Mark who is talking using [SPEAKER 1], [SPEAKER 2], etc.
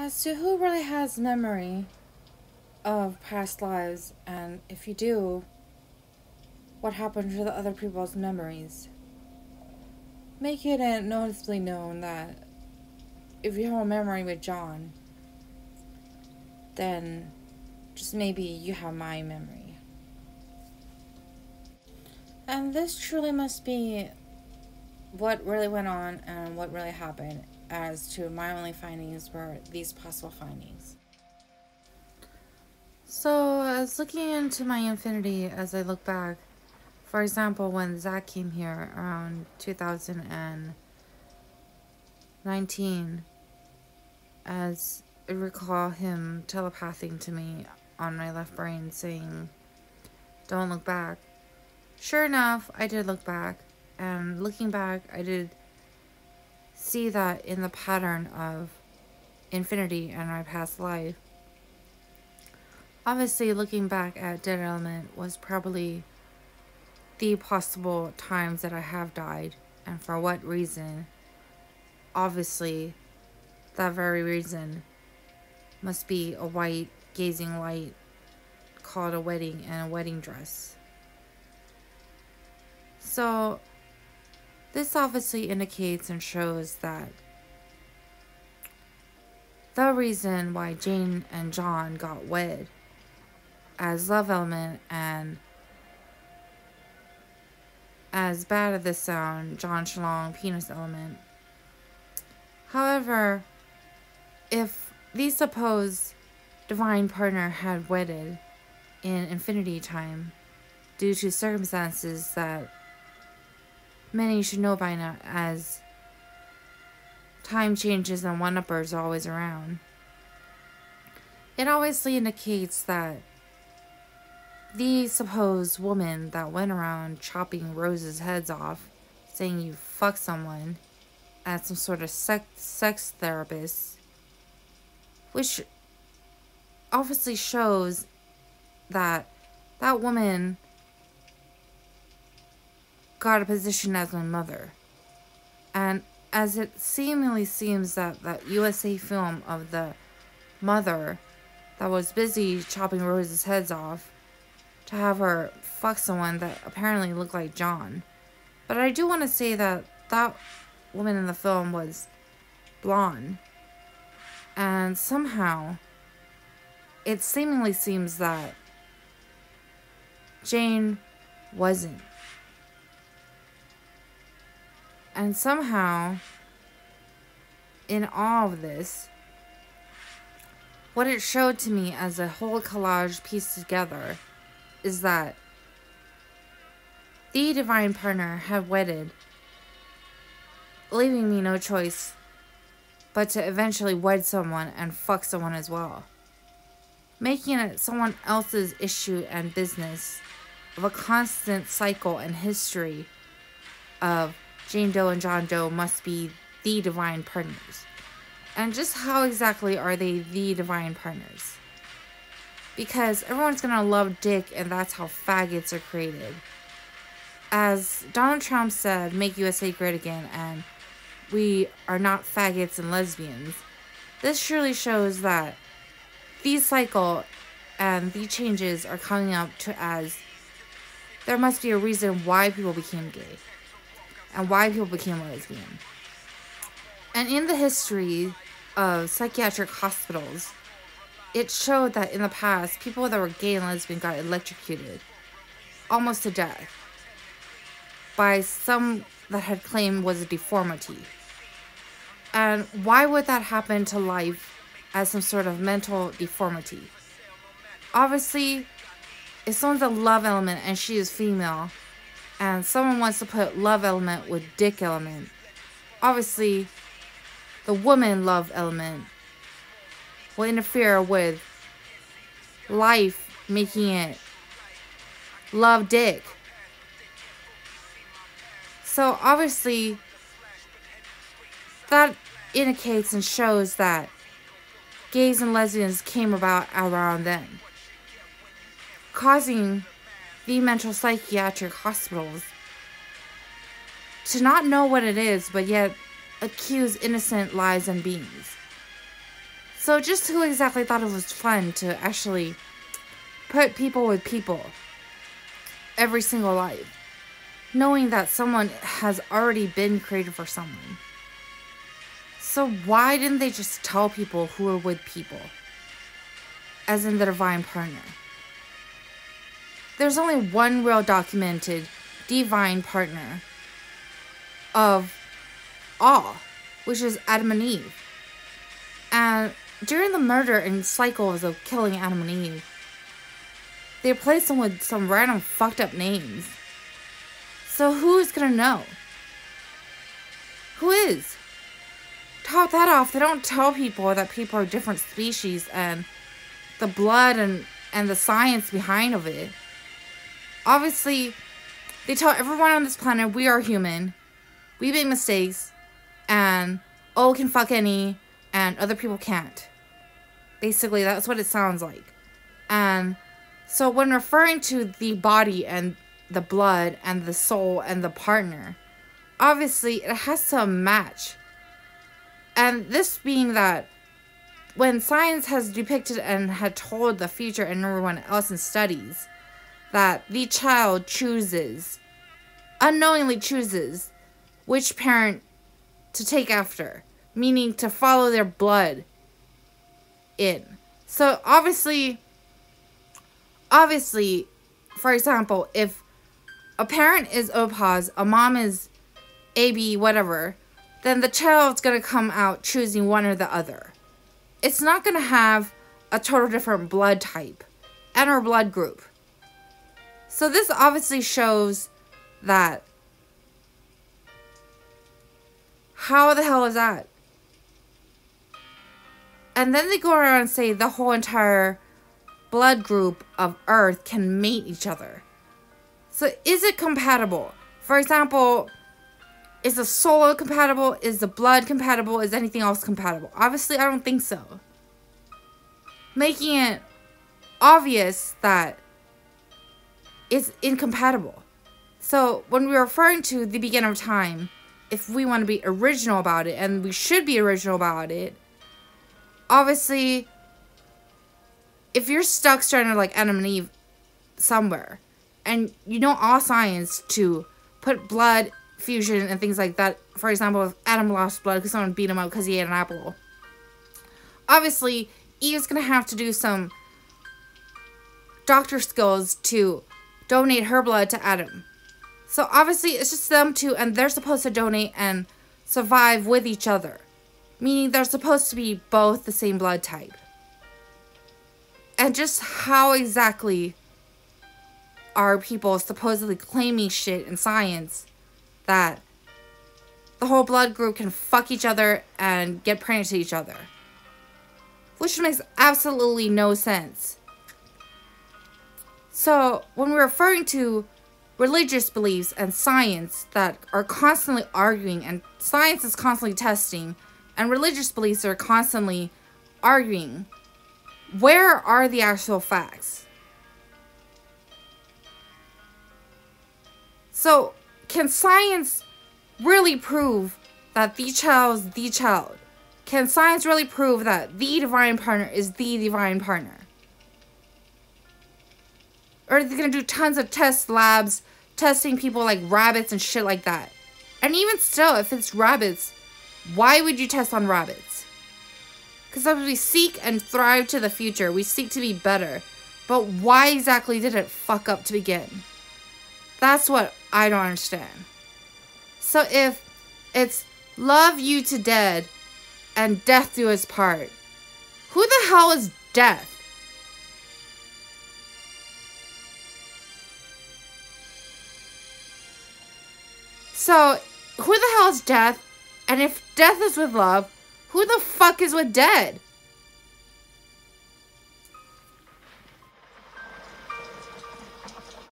[SPEAKER 1] As to who really has memory of past lives, and if you do, what happened to the other people's memories. Make it noticeably known that if you have a memory with John, then just maybe you have my memory. And this truly must be what really went on and what really happened, as to my only findings were these possible findings. So, as looking into my infinity as I look back, for example, when Zack came here around 2019, as I recall him telepathing to me on my left brain saying, "Don't look back." Sure enough, I did look back, and looking back, I did see that in the pattern of infinity and my past life. Obviously, looking back at Dead Element was probably the possible times that I have died, and for what reason. Obviously, that very reason must be a white gazing light called a wedding and a wedding dress. So, this obviously indicates and shows that the reason why Jane and John got wed as love element, and as bad as this sound, John Shalong penis element. However, if the supposed divine partner had wedded in infinity time due to circumstances that many should know by now, as time changes and one-uppers are always around, it obviously indicates that the supposed woman that went around chopping Rose's heads off, saying you fuck someone, as some sort of sex therapist, which obviously shows that that woman got a position as my mother. And as it seemingly seems that that USA film of the mother that was busy chopping Rose's heads off to have her fuck someone that apparently looked like John. But I do want to say that that woman in the film was blonde. And somehow, it seemingly seems that Jane wasn't. And somehow, in all of this, what it showed to me as a whole collage pieced together is that the divine partner had wedded, leaving me no choice but to eventually wed someone and fuck someone as well, making it someone else's issue and business of a constant cycle and history of Jane Doe and John Doe must be the divine partners. And just how exactly are they the divine partners? Because everyone's gonna love dick, and that's how faggots are created. As Donald Trump said, "Make USA great again," and we are not faggots and lesbians. This surely shows that the cycle and the changes are coming up to, as there must be a reason why people became gay and why people became lesbian. And in the history of psychiatric hospitals, it showed that in the past, people that were gay and lesbian got electrocuted almost to death by some that had claimed was a deformity. And why would that happen to life as some sort of mental deformity? Obviously, if someone's a love element and she is female, and someone wants to put love element with dick element, obviously the woman love element will interfere with life, making it love dick. So obviously that indicates and shows that gays and lesbians came about around then, causing the mental psychiatric hospitals to not know what it is, but yet accuse innocent lives and beings. So just who exactly thought it was fun to actually put people with people every single life, knowing that someone has already been created for someone? So why didn't they just tell people who are with people, as in the divine partner? There's only one real documented divine partner of all, which is Adam and Eve. And during the murder and cycles of killing Adam and Eve, they replaced them with some random fucked up names. So who is gonna know? Who is? Top that off, they don't tell people that people are different species and the blood and the science behind of it. Obviously, they tell everyone on this planet we are human, we make mistakes, and can fuck any, and other people can't. Basically, that's what it sounds like. And so when referring to the body and the blood and the soul and the partner, obviously it has to match. And this being that when science has depicted and had told the future and everyone else in studies that the child unknowingly chooses which parent to take after, meaning to follow their blood in. So obviously, for example, if a parent is O-pos, a mom is AB, whatever, then the child's going to come out choosing one or the other. It's not going to have a total different blood type and or blood group. So this obviously shows that. How the hell is that? And then they go around and say the whole entire blood group of Earth can mate each other. So is it compatible? For example, is the soul compatible? Is the blood compatible? Is anything else compatible? Obviously, I don't think so. Making it obvious that it's incompatible. So when we're referring to the beginning of time, if we want to be original about it, and we should be original about it, obviously, if you're stuck starting like Adam and Eve somewhere, and you know all science to put blood fusion and things like that, for example, if Adam lost blood because someone beat him up because he ate an apple, obviously, Eve's going to have to do some doctor skills to donate her blood to Adam. So obviously, it's just them two, and they're supposed to donate and survive with each other. Meaning they're supposed to be both the same blood type. And just how exactly are people supposedly claiming shit in science that the whole blood group can fuck each other and get pregnant to each other? Which makes absolutely no sense. So, when we're referring to religious beliefs and science that are constantly arguing, and science is constantly testing, and religious beliefs are constantly arguing, where are the actual facts? So, can science really prove that the child is the child? Can science really prove that the divine partner is the divine partner? Or are they going to do tons of test labs, testing people like rabbits and shit like that? And even still, if it's rabbits, why would you test on rabbits? Because as we seek and thrive to the future, we seek to be better. But why exactly did it fuck up to begin? That's what I don't understand. So if it's love you to dead and death do us part, who the hell is death? So, who the hell is death? And if death is with love, who the fuck is with dead?